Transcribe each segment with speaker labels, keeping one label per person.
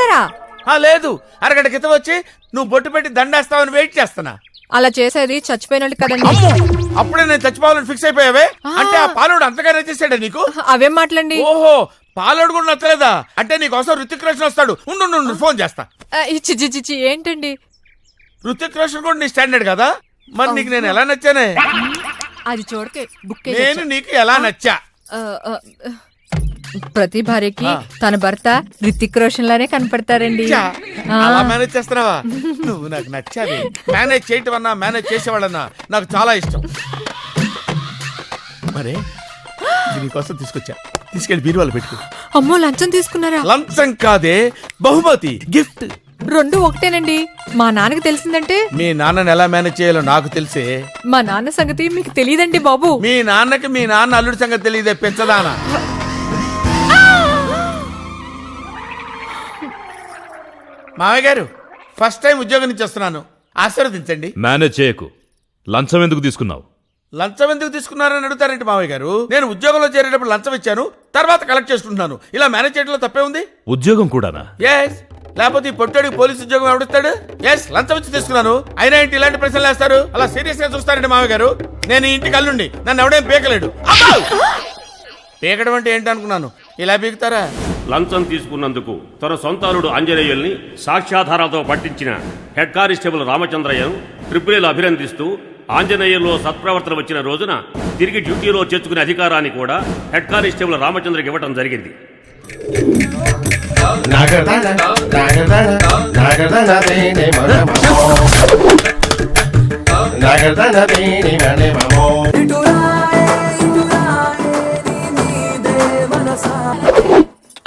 Speaker 1: వచ్చారా?
Speaker 2: లేదు, అరగంట క్రితం వచ్చి నువ్వు బొట్టు పెట్టి దండేస్తావని వెయిట్ చేస్తున్నా.
Speaker 1: అలా చేసేది చచ్చిపోయినట్టు కదండి.
Speaker 2: అప్పుడే నేను చచ్చిపోవాలని ఫిక్స్ అయిపోయావే? అంటే ఆ పాలోడు అంతగా నచ్చేసాడా నీకు?
Speaker 1: అవేం మాటలండి?
Speaker 2: ఓహో, పాలోడు కూడా నచ్చలేదా? అంటే నీకోసం రుతిక్ రోషన్ వస్తాడు. ఉండు ఫోన్ చేస్తా.
Speaker 1: చిచి ఏంటండి?
Speaker 2: రుతిక్ రోషన్ కూడా నీ స్టాండర్డ్ కదా, మరి నీకు నేను ఎలా నచ్చానే?
Speaker 1: అది చూడకే బుక్.
Speaker 2: నేను నీకు ఎలా నచ్చా?
Speaker 1: ప్రతి భార్యకి తన భర్త రితిక్ రోషన్ లానే కనపడతారండి.
Speaker 2: అలా మేనేజ్ చేస్తున్నావా? నువ్వు నాకు నచ్చావి. మేనేజ్ చేయటం అన్నా మేనేజ్ చేసేవాళ్ళన్నా నాకు చాలా ఇష్టం. మరే నీకోసం తీసుకొచ్చా, తీసుకెళ్లి బీరువాలు పెట్టు.
Speaker 1: అమ్మో, లంచం తీసుకున్నారా?
Speaker 2: లంచం కాదే, బహుమతి, గిఫ్ట్.
Speaker 1: రెండు ఒకటేనండి. మా నాన్నకి తెలిసిందంటే
Speaker 2: మీ నాన్నని ఎలా మేనేజ్ చేయాలో నాకు తెలిసే.
Speaker 1: మా నాన్న సంగతి మీకు తెలియదండి బాబు.
Speaker 2: మీ నాన్నకి మీ నాన్న అల్లుడి సంగతి తెలియదే పెంచదానా. మామయ్య గారు, ఫస్ట్ టైం ఉద్యోగం నుంచి వస్తున్నాను, ఆశీర్వదించండి.
Speaker 3: మేనేజ్ చేయకు. లంచం ఎందుకు తీసుకున్నావు?
Speaker 2: లంచం ఎందుకు తీసుకున్నారని అడుగుతారంటే మామయ్య గారు, నేను ఉద్యోగంలో చేరేటప్పుడు లంచం ఇచ్చాను, తర్వాత కలెక్ట్ చేసుకుంటున్నాను. ఇలా మేనేజ్ చేయడంలో తప్పే ఉంది.
Speaker 3: ఉద్యోగం కూడానా?
Speaker 2: ఎస్, లేకపోతే ఈ పొట్టోడికి పోలీసు ఉద్యోగం ఎవడిస్తాడు? ఎస్, లంచం ఇచ్చి తీసుకున్నాను. అయినా ఏంటి ఇలాంటి ప్రశ్నలు వేస్తారు? అలా సీరియస్ గా చూస్తారండి మామయ్య గారు. నేను ఈ ఇంటికి అల్లుండి, నన్ను ఎవడేం పీకలేడు. పీకడం అంటే ఏంటి అనుకున్నాను, ఇలా పీకుతారా?
Speaker 4: లంచం తీసుకున్నందుకు తన సొంత అల్లుడు ఆంజనేయుల్ని సాక్ష్యాధారాలతో పట్టించిన హెడ్ కానిస్టేబుల్ రామచంద్రయ్యను ట్రిపుల్ అభినందిస్తూ ఆంజనేయుల్లో సత్ప్రవర్తన వచ్చిన రోజున తిరిగి డ్యూటీలో చేర్చుకునే అధికారాన్ని కూడా హెడ్ కానిస్టేబుల్ రామచంద్రకి ఇవ్వడం జరిగింది.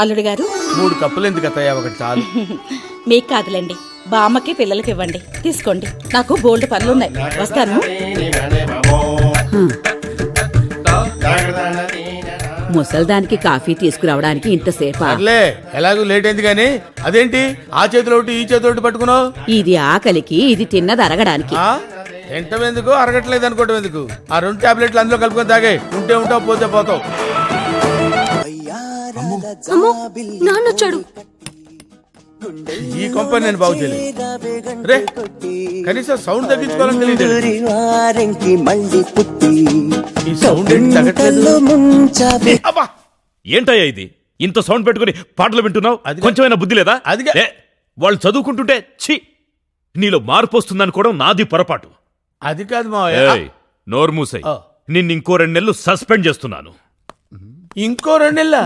Speaker 5: అల్లుడు గారు,
Speaker 2: 3 కప్పులు ఎందుకు అత్తయ్యా, ఒకటి చాలు.
Speaker 5: మీకు కాదులేండి, బామ్మకి పిల్లలకి ఇవ్వండి. తీసుకోండి, నాకు బోల్డ్ పనులున్నాయి, వస్తాను.
Speaker 6: ముసల్దానికి కాఫీ తీసుకురావడానికి ఇంతసేపా?
Speaker 2: అర్లే, ఎలాగూ లేట్ అయింది కానీ అదేంటి ఆ చేతిలో ఒకటి ఈ చేతిలో ఒకటి పట్టుకున్నావు?
Speaker 6: ఇది ఆకలికి, ఇది తిన్నది అరగడానికి.
Speaker 2: తింటం ఎందుకు, అరగట్లేదు అనుకోవటం ఎందుకు? ఆ 2 టాబ్లెట్లు అందులో కలుపుకొని తాగే. ఉంటే ఉంటావు, పోతే పోతావు.
Speaker 1: నాన్నొచ్చాడు.
Speaker 2: ఈ కంపెనీ నేను బాగు చేయలేదు రే. కనీసం సౌండ్ తగ్గించుకోవాలని తెలియదు. ఈ సౌండ్ ఏంటి తగ్గట్లేదు? అబ్బా,
Speaker 3: ఏంటయ్యా ఇది? ఇంత సౌండ్ పెట్టుకుని పాటలు వింటున్నావు? కొంచెమైనా బుద్ధి లేదా?
Speaker 2: అదిగా
Speaker 3: వాళ్ళు చదువుకుంటుంటే ఛీ, నీలో మార్పు వస్తుందనుకోవడం నాది పొరపాటు.
Speaker 2: అది కాదు మా
Speaker 3: నోరు మూసై. నిన్ను ఇంకో 2 నెలలు సస్పెండ్ చేస్తున్నాను.
Speaker 2: ఇంకో 2 నెలల?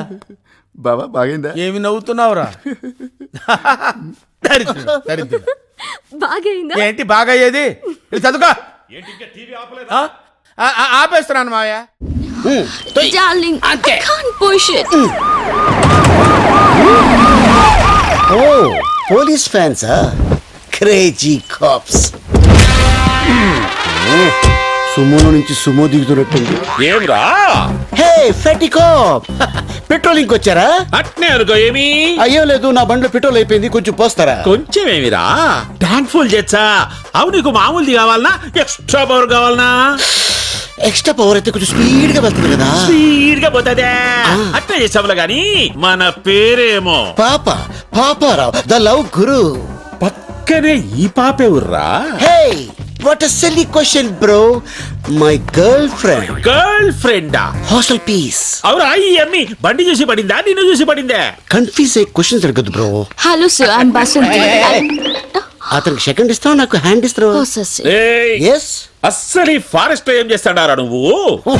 Speaker 7: బాబా బాగైందా?
Speaker 2: ఏమి నవ్వుతున్నావురా? ఏంటి బాగా అయ్యేది? చదువుకో. ఆపేస్తున్నాను మావయ్య.
Speaker 7: పోలీస్ ఫ్యాన్సా? Crazy cops. సుమోలో నుంచి సుమో దిగుతున్నట్టుంది.
Speaker 4: ఏమ్రా?
Speaker 7: హే ఫెటికాప్, పెట్రోలింగ్ వచ్చారా?
Speaker 4: అట్నే అనుకో. ఏమి?
Speaker 7: అయ్యో లేదు, నా బండిలో పెట్రోల్ అయిపోయింది, కొంచెం పోస్తారా?
Speaker 4: కొంచెం ఏమిరా? ట్యాంక్ ఫుల్ చేచ్చా? అవు నీకు మామూలుది కావాలనా, ఎక్స్ట్రా పవర్ కావాలనా?
Speaker 7: ఎక్స్ట్రా పవర్ అయితే కొంచెం స్పీడ్ గా వెళ్తుంది కదా.
Speaker 4: స్పీడ్ గా పోతుందే. అట్లా చేసావులే గాని మన పేరేమో
Speaker 7: పాపారావు, ద లవ్ గురు.
Speaker 4: పక్కనే ఈ పాపే ఉర్రా.
Speaker 7: Hey, what a silly question bro. My girl friend.
Speaker 4: Girl ఫ్రెండా?
Speaker 7: Hostel piece.
Speaker 4: అవురా? ఈ అమ్మి బండి చూసి పడిందా, నిన్ను చూసి పడిందా?
Speaker 7: కన్ఫ్యూజ్ అయ్యే క్వశ్చన్ జరగదు bro.
Speaker 8: Hello sir, I'm Basanti.
Speaker 7: అతనికి సెకండ్ ఇస్తావు, నాకు హ్యాండ్ ఇస్తావు. ఎస్.
Speaker 4: అస్సలు ఫారెస్ట్ లో ఏం చేస్తాడారా నువ్వు?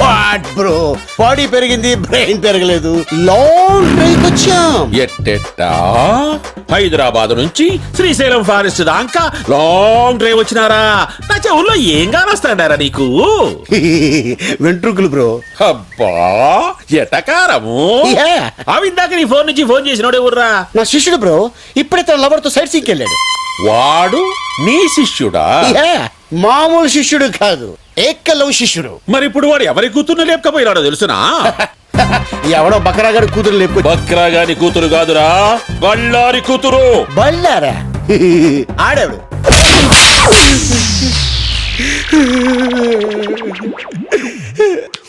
Speaker 7: వాట్ బ్రో, బాడీ పెరిగింది, బ్రెయిన్ పెరగలేదు. లాంగ్ డ్రైవ్ వచ్చాం.
Speaker 4: ఎట్టెట్టా? హైదరాబాద్ నుంచి శ్రీశైలం ఫారెస్ట్ దాకా లాంగ్ డ్రైవ్ వచ్చినారా? నా చెవుల్లో ఏం కానొస్తాడారా నీకు?
Speaker 7: వెంట్రుకలు బ్రో.
Speaker 4: అబ్బా, ఎటకారము. అవిందాక నీ ఫోన్ నుంచి ఫోన్ చేసినోడే ఊర్రా?
Speaker 7: నా శిష్యుడు బ్రో, ఇప్పుడే తన లవర్ తో సైట్ సీకి వెళ్ళాడు.
Speaker 4: వాడు నీ శిష్యుడా?
Speaker 7: మామూలు శిష్యుడు కాదు, ఏకలవ్ శిష్యుడు.
Speaker 4: మరి ఇప్పుడు వాడు ఎవరి కూతుర్ని లేపకపోయినాడో తెలుసునా?
Speaker 7: ఎవడో బకరా గారి కూతురు లేపు.
Speaker 4: బక్రా గారి కూతురు కాదురా, బళ్ళారి కూతురు.
Speaker 7: బళ్ళారా? ఆడేవాడు.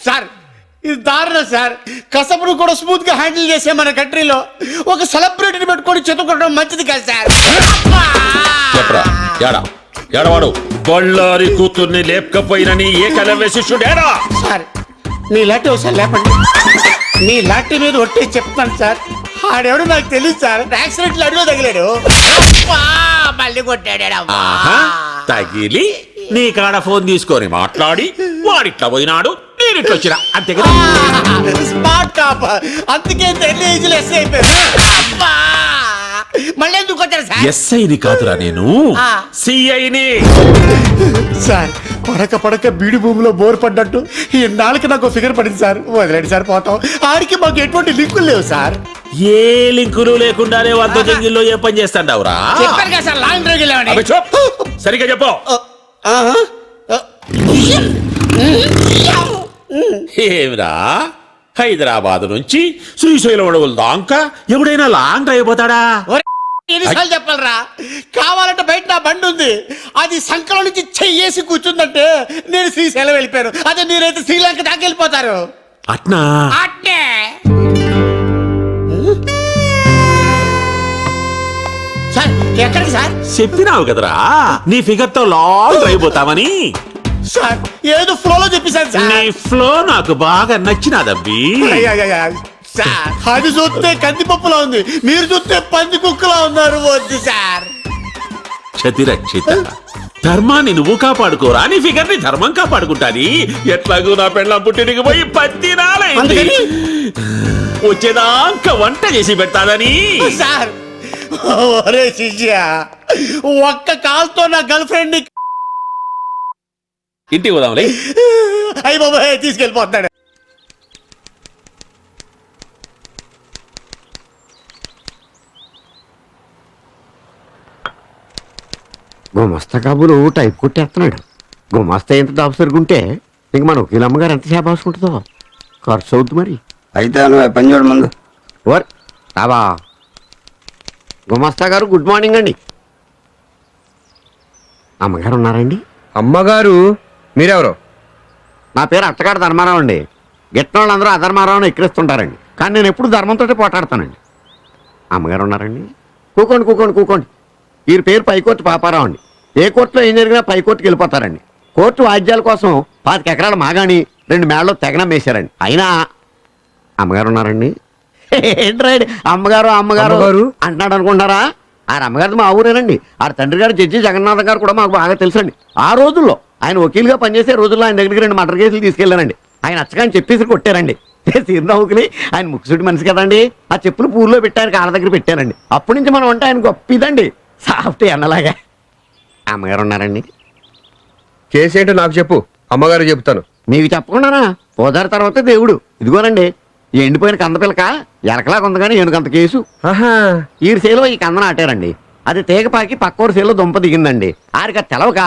Speaker 2: సార్,
Speaker 7: ఇది దారుణం సార్. కసపును కూడా స్మూత్ గా హ్యాండిల్ చేసే మన కంట్రీలో ఒక సెలబ్రిటీని పెట్టుకొని చెతుకోవడం మంచిది కాదు సార్.
Speaker 3: చెప్పరా ఏడా ఏడవాడు బళ్ళారి కూతుర్ని లేపకపోయినని ఏకలవ్య శిష్యుడేరా?
Speaker 7: సార్ మీ లాంటి ఒకసారి లేపండి. మీ లాంటి మీద ఒట్టేసి చెప్తాను సార్. ఆడెవడో నాకు తెలియదు సార్. యాక్సిడెంట్ అడిలో తగిలాడు. మళ్ళీ కొట్టాడు.
Speaker 3: ఆహా, తగిలి నీ కాడ ఫోన్ తీసుకొని మాట్లాడి వాడిట్లా పోయినాడు నేనిట్లా వచ్చినా అంతే కదా.
Speaker 7: Smart top. అందుకే తెల్లి ఏజ్లో ఎస్ఐ అయిపోయారు. మళ్ళీ ఎందుకు కొట్టారు సార్?
Speaker 3: ఎస్ఐని కాదురా నేను, సిఐని.
Speaker 7: సార్ పడక బీడి భూమిలో బోర్ పడ్డట్టు ఇన్నాళ్ళకి నాకు ఫిగర్ పడింది సార్. వదిలేండి సార్, పోతాం. ఆడికి మాకు ఎటువంటి లింకులు లేవు సార్.
Speaker 3: ఏ లింకులు లేకుండానే వంద జంగిల్లో ఏ పని చేస్తాండవురా?
Speaker 7: చెప్పారు కదా సార్, లాంగ్ డ్రైవ్ వెళ్ళామని.
Speaker 3: అబ్బే చూప్, సరిగ్గా చెప్పు. ఏమిరా, హైదరాబాద్ నుంచి శ్రీశైలం అడవుల దాకా ఎవడైనా లాంగ్ డ్రైవ్ పోతాడా?
Speaker 7: ఎన్నిసార్లు చెప్పాలరా? కావాలంటే బయట నా బండి ఉంది, అది సంకలం నుంచి చెయ్యేసి కూర్చుందంటే నేను శ్రీశైలం వెళ్ళిపోయాను. అదే మీరైతే శ్రీలంక దాకా వెళ్ళిపోతారు.
Speaker 3: అట్నా?
Speaker 7: అట్నే సార్. ఎక్కడికి సార్?
Speaker 3: చెప్పినావు కదరా నీ ఫిగర్ తో లాంగ్ డ్రైవ్ పోతామని.
Speaker 7: సార్ ఏదో ఫ్లోలో చెప్పేశాను
Speaker 3: నీ
Speaker 7: సార్.
Speaker 3: ఫ్లో నాకు బాగా నచ్చినాదబ్బి.
Speaker 7: సార్ అది చూస్తే కందిపప్పులా ఉంది, మీరు చూస్తే పంది కుక్కలా ఉన్నారు. వద్దు సార్.
Speaker 3: క్షతిరక్షిత, ధర్మాన్ని నువ్వు కాపాడుకోరా, నీ ఫిగర్ ని ధర్మం కాపాడుకుంటాది. ఎట్లాగూ నా పెళ్ళం పుట్టినకి పోయి 10 నాలైంది.
Speaker 7: అందుకని?
Speaker 3: వచ్చేదాకా వంట చేసి పెడతాదని.
Speaker 7: సార్ ఒరే శిష్య, ఒక్క కాల్తో నా గర్ల్ ఫ్రెండ్ ని
Speaker 3: ఇంటికి పోదాంలే.
Speaker 7: అయ్యి బాబాయ్ తీసుకెళ్ళిపోతాడు.
Speaker 8: గుమస్తా కాబులు టైప్ కొట్టేస్తున్నాడు. గుమస్తా ఎంత దాపు సరుగుంటే ఇంక మన వకీల్ అమ్మగారు ఎంత సేపు అవసుకుంటుందో. ఖర్చు అవుతుంది మరి.
Speaker 9: అయితే నువ్వు పని చూడ ముందు.
Speaker 8: ఓర్ రాబా. గుమస్తా గారు గుడ్ మార్నింగ్ అండి. అమ్మగారు ఉన్నారండి?
Speaker 9: అమ్మగారు మీరెవరు?
Speaker 8: నా పేరు అట్టగాడు ధర్మారావు అండి. గిట్టిన వాళ్ళందరూ అధర్మారావుని ఎక్కిరిస్తుంటారండి, కానీ నేను ఎప్పుడు ధర్మంతో పోటాడతానండి. అమ్మగారు ఉన్నారండి? కూకోండి కూకోండి కూకోండి. వీరి పేరు పైకోర్టు పాపారావు అండి. ఏ కోర్టులో ఏం జరిగినా పైకోర్టుకి వెళ్ళిపోతారండి. కోర్టు వాద్యాల కోసం 25 ఎకరాల మాగాని 2 మేడలో తెగనం వేశారండి. అయినా అమ్మగారు ఉన్నారండి? ఏంట్రాడు అమ్మగారు అమ్మగారు అంటున్నాడు అనుకుంటారా? ఆయన అమ్మగారిది మా ఊరేనండి. ఆ తండ్రి గారు జడ్జి జగన్నాథం గారు కూడా మాకు బాగా తెలుసండి. ఆ రోజుల్లో ఆయన వకీలుగా పనిచేసే రోజుల్లో ఆయన దగ్గరికి 2 మర్డర్ కేసులు తీసుకెళ్ళానండి. ఆయన అచ్చగాని చెప్పేసి కొట్టారండి. సీర్నవుకుని ఆయన ముక్కుసుడి మనిషి కదండి. ఆ చెప్పులు పూర్లో పెట్టి ఆయన కాళ్ళ దగ్గర పెట్టారండి. అప్పటి నుంచి మనం అంటే ఆయన గొప్పదండి, సాఫ్ట్ అన్నలాగా. అమ్మగారు ఉన్నారండి?
Speaker 9: కేసు ఏంటో నాకు చెప్పు, అమ్మగారు చెప్తాను.
Speaker 8: మీకు చెప్పకుండానా? పోదారి తర్వాత దేవుడు. ఇదిగోనండి ఈ ఎండిపోయిన కందపిల్లక ఎరకలాగా ఉంది కానీ ఏనుకంత కేసు. ఈ సేలో ఈ కందన ఆటారండి. అది తీగపాకి పక్కోరు సేలో దుంప దిగిందండి. ఆరికి తెలవక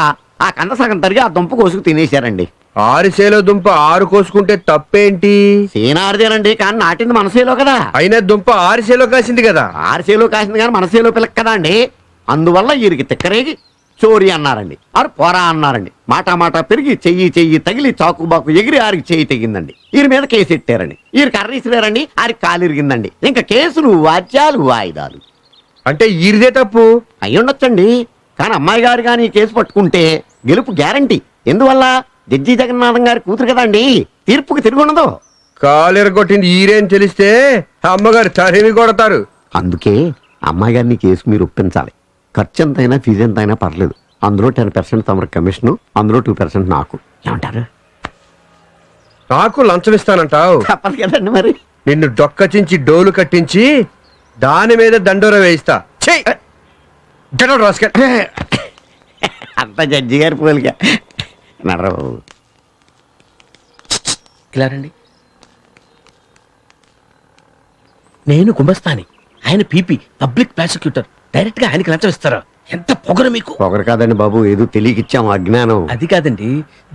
Speaker 8: ఆ కంద సగం తరిగి ఆ దుంప కోసుకు తినేశారండి.
Speaker 9: 6 సేలో దుంప 6 కోసుకుంటే తప్పేంటి?
Speaker 8: సీనారిదేనండి, కానీ నాటింది మన సేలో కదా.
Speaker 9: అయినా దుంప 6 సేలో కాసింది కదా.
Speaker 8: 6 సేలో కాసింది కానీ మన సేలో పిల్లక కదా అండి. అందువల్ల వీరికి తిక్కరేగి చోరీ అన్నారండి. ఆరు పోరా అన్నారండి. మాట పెరిగి చెయ్యి తగిలి చాకుబాకు ఎగిరి ఆరికి చెయ్యి తెగిందండి. వీరి మీద కేసు ఎట్టారండి. వీరికి కర్ర ఇసిరారండి, ఆరికి కాలు ఇరిగిందండి. ఇంకా కేసులు వాద్యాలు వాయిదాలు.
Speaker 9: అంటే ఈరిదే తప్పు
Speaker 8: అయ్యుండొచ్చండి, కానీ అమ్మాయి గారు కానీ ఈ కేసు పట్టుకుంటే గెలుపు గ్యారంటీ. ఎందువల్ల? జడ్జి జగన్నాథం గారి కూతురు కదండి, తీర్పుకి తిరుగుండదు.
Speaker 9: కాలు ఎరగొట్టింది ఈరేని తెలిస్తే అమ్మగారు తరిమి కొడతారు.
Speaker 8: అందుకే అమ్మాయి గారిని కేసు మీరు ఒప్పించాలి. ఖర్చు ఎంతైనా ఫీజు ఎంతైనా పర్లేదు. అందులో 10% తమరు కమిషను, అందులో 2% నాకు. ఏమంటారు?
Speaker 9: నాకు లంచం ఇస్తానంటావు?
Speaker 8: తప్పదు కదండి మరి.
Speaker 9: నిన్ను డొక్కచించి డోలు కట్టించి దాని మీద దండోర వేయిస్తా.
Speaker 8: అంత జడ్జి గారి పోలిక నడరావు.
Speaker 10: రండి. నేను గుమస్తాని, ఆయన పీపీ పబ్లిక్ ప్రాసిక్యూటర్. డైరెక్ట్ గా ఆయనకి లంచం ఇస్తారా? ఎంత పొగరు మీకు.
Speaker 8: పొగరు కాదండి బాబు, ఏదో తెలియకిచ్చాము, అజ్ఞానం.
Speaker 10: అది కాదండి,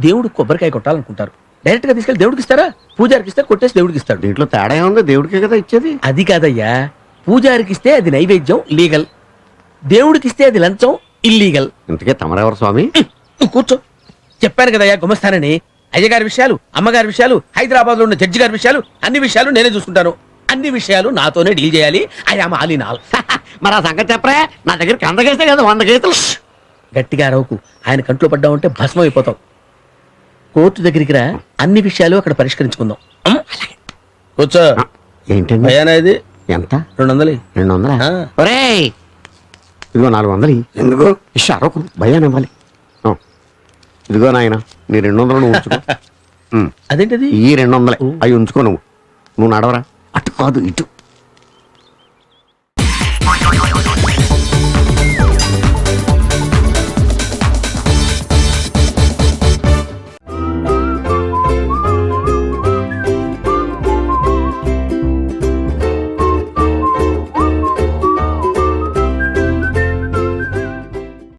Speaker 10: దేవుడు కొబ్బరికాయ కొట్టాలనుకుంటారు, డైరెక్ట్ గా తీసుకెళ్లి దేవుడికి ఇస్తారా? పూజారికి ఇస్తారు, కొట్టేసి దేవుడికి ఇస్తాడు.
Speaker 8: దీంట్లో తేడా ఏముంది? దేవుడికే కదా ఇచ్చేది.
Speaker 10: అది కాదయ్యా, పూజారికి ఇస్తే అది నైవేద్యం లీగల్, దేవుడికి ఇస్తే అది లంచం ఇల్లీగల్.
Speaker 8: ఇంతకే తమరెవరు స్వామి?
Speaker 10: నువ్వు కూర్చో. చెప్పాను కదయ్యా గుమస్తానని. అయ్యగారి విషయాలు, అమ్మగారి విషయాలు, హైదరాబాద్ లో ఉన్న జడ్జి గారి విషయాలు, అన్ని విషయాలు నేనే చూసుకుంటాను. అన్ని విషయాలు నాతోనే డీల్ చేయాలి. I am all in all.
Speaker 8: మరి ఆ సంగతి చెప్పరా, నా దగ్గరికి 100 కేసే కదా 100 కేసులు.
Speaker 10: గట్టిగా అరవకు, ఆయన కంట్లో పడ్డామంటే భస్మం అయిపోతాం. కోర్టు దగ్గరికి రా, అన్ని విషయాలు అక్కడ పరిష్కరించుకుందాం. కూర్చో.
Speaker 8: ఏంటండి
Speaker 10: భయానా ఇది
Speaker 8: ఎంత?
Speaker 10: 200.
Speaker 8: 200?
Speaker 10: ఆ.
Speaker 8: ఒరేయ్ ఇదిగో 400. ఎందుకు అరవకు, భయాన్ని ఇవ్వాలి. ఇదిగో నాయన నీ 200 నువ్వు ఉంచుకో.
Speaker 10: అదేంటది?
Speaker 8: ఈ 200 అవి ఉంచుకో. నువ్వు నడవరా, అటు కాదు ఇటు.